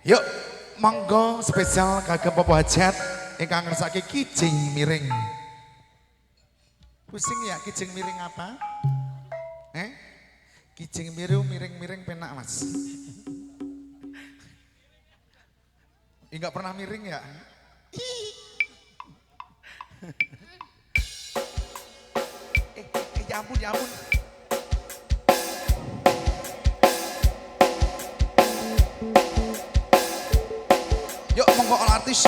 Yuk, monggo spesial kagem Popo Hajat ingkang ngersake kijing miring. Pusing ya kijing miring apa? Kijing miring penak Mas. Enggak pernah miring ya? Ya ampun, ya ampun. Yuk monggo all artis.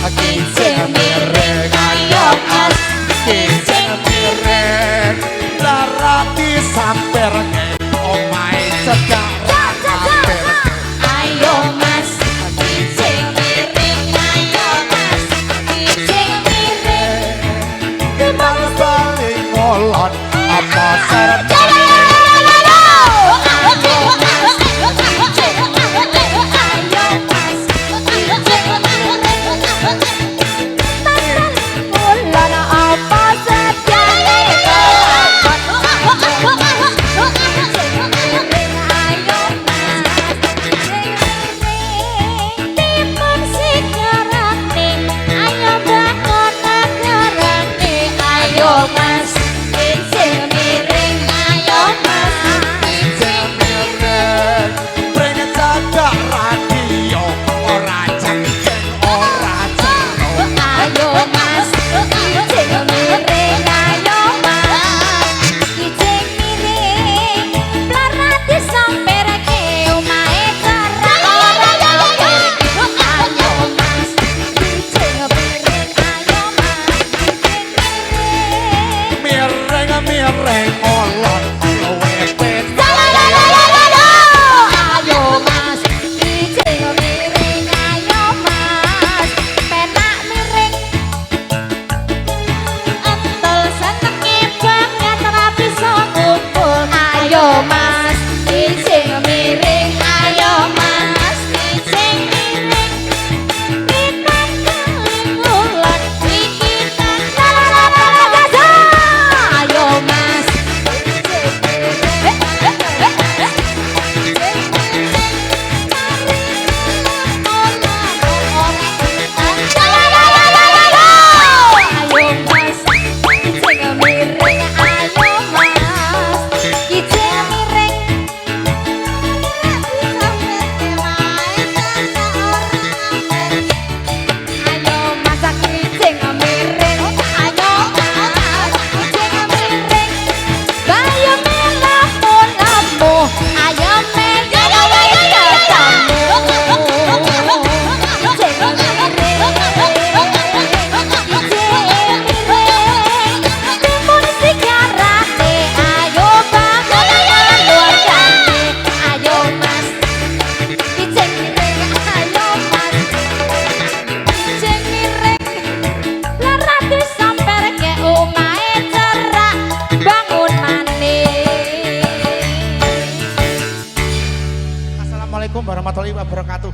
Kijing miring, ayo mas, kijing miring, larati samper omahe cedhak samper. ayo mas, kijing miring, ayo mas, kijing miring, Kembang balik ngolon apa seret. Assalamualaikum warahmatullahi wabarakatuh.